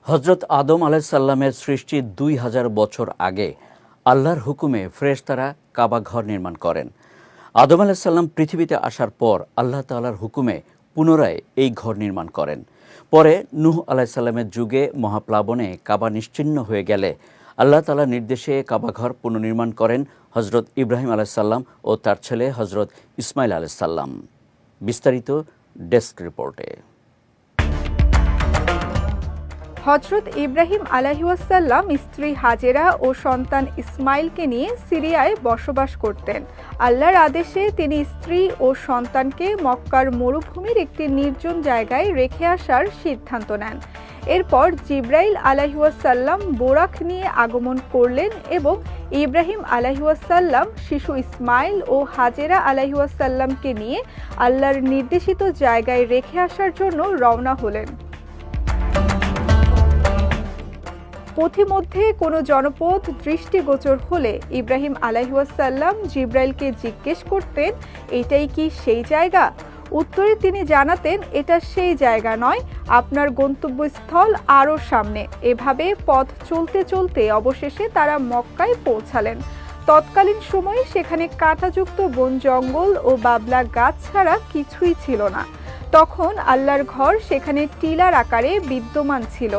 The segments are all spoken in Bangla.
হজরত আদম আলাইসাল্লামের সৃষ্টি ২০০০ বছর আগে আল্লাহর হুকুমে ফেরেশতারা কাবা ঘর নির্মাণ করেন। আদম আলাইসাল্লাম পৃথিবীতে আসার পর আল্লাহ তাআলার হুকুমে পুনরায় এই ঘর নির্মাণ করেন। পরে নূহ আলাইসাল্লামের যুগে মহাপ্লাবনে কাবা নিশ্চিহ্ন হয়ে গেলে আল্লাহ তাআলার নির্দেশে কাবা ঘর পুনর্নির্মাণ করেন হজরত ইব্রাহিম আলাইসাল্লাম ও তার ছেলে হজরত ইসমাইল আলাইসাল্লাম। বিস্তারিত ডেস্ক রিপোর্টে। হজরত ইব্রাহিম আলাইহিওয়াসাল্লাম স্ত্রী হাজেরা ও সন্তান ইসমাইলকে নিয়ে সিরিয়ায় বসবাস করতেন। আল্লাহর আদেশে তিনি স্ত্রী ও সন্তানকে মক্কার মরুভূমির একটি নির্জন জায়গায় রেখে আসার সিদ্ধান্ত নেন। এরপর জিবরাইল আলাইহিওয়াসাল্লাম বোরাক নিয়ে আগমন করলেন এবং ইব্রাহিম আলাইহিওয়াসাল্লাম শিশু ইসমাইল ও হাজেরা আলাইহিওয়াসাল্লামকে নিয়ে আল্লাহর নির্দেশিত জায়গায় রেখে আসার জন্য রওনা হলেন। পথিমধ্যে কোনো জনপদ দৃষ্টিগোচর হলে ইব্রাহিম আলাইহিওয়াসাল্লাম জিবরাইলকে জিজ্ঞেস করতেন, এটাই কি সেই জায়গা? উত্তরে তিনি জানাতেন, এটা সেই জায়গা নয়, আপনার গন্তব্যস্থল আরও সামনে। এভাবে পথ চলতে চলতে অবশেষে তারা মক্কায় পৌঁছালেন। তৎকালীন সময়ে সেখানে কাঁটাযুক্ত বন জঙ্গল ও বাবলা গাছ ছাড়া কিছুই ছিল না। তখন আল্লাহর ঘর সেখানে টিলার আকারে বিদ্যমান ছিল।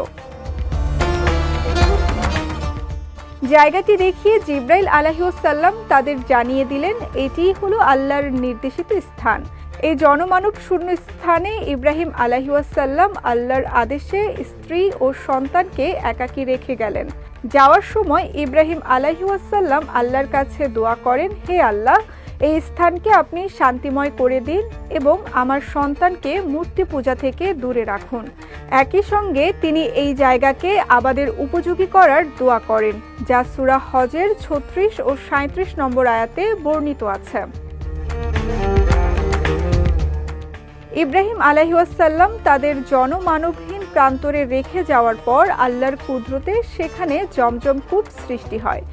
জায়গাটি দেখিয়ে জিবরাইল আলাইহিওয়াসাল্লাম তাদের জানিয়ে দিলেন, এটিই হলো আল্লাহর নির্দেশিত স্থান। এই জনমানব শূন্য স্থানে ইব্রাহিম আলাইহিওয়াসাল্লাম আল্লাহর আদেশে স্ত্রী ও সন্তানকে একাকী রেখে গেলেন। যাওয়ার সময় ইব্রাহিম আলাইহিওয়াসাল্লাম আল্লাহর কাছে দোয়া করেন, হে আল্লাহ, এই স্থানকে আপনি শান্তিময় করে দিন এবং আমার সন্তানকে মূর্তি পূজা থেকে দূরে রাখুন। একই সঙ্গে তিনি এই জায়গাকে আবাদের উপযোগী করার দোয়া করেন, যা সূরা হজের ৩৬ ও ৩৭ নম্বর আয়াতে বর্ণিত আছে। ইব্রাহিম আলাইহিওয়াসাল্লাম তাদের জনমানবহীন প্রান্তরে রেখে যাওয়ার পর আল্লাহর কুদরতে সেখানে জমজম কূপ সৃষ্টি হয়।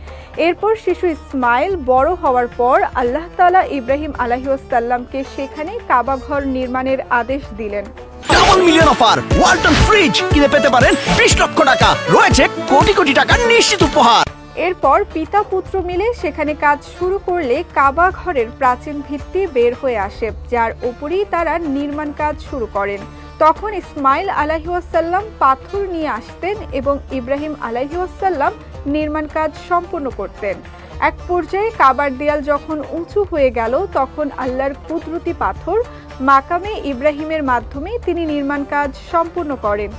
এরপর শিশু ইসমাইল বড় হওয়ার পর আল্লাহ তাআলা ইব্রাহিম আলাইহিওয়াসাল্লামকে সেখানে কাবা ঘর নির্মাণের আদেশ দিলেন। Double million offer, Walton fridge কিনে পেতে পারেন ২০ লক্ষ টাকা, রয়েছে কোটি কোটি টাকার নিশ্চিত উপহার। এরপর পিতা পুত্র মিলে সেখানে কাজ শুরু করলে কাবা ঘরের প্রাচীন ভিত্তি বের হয়ে আসে, যার উপরেই তারা নির্মাণ কাজ শুরু করেন। তখন ইসমাইল আলাইহিওয়াসাল্লাম পাথর নিয়ে আসতেন এবং ইব্রাহিম আলাইহিওয়াসাল্লাম নির্মাণ কাজ সম্পন্ন করতেন। এক পর্যায়ে কাবার দেয়াল যখন উঁচু হয়ে গেল, তখন আল্লাহর কুদরতি পাথর মাকামে ইব্রাহিমের মাধ্যমে তিনি নির্মাণ কাজ সম্পন্ন করেন।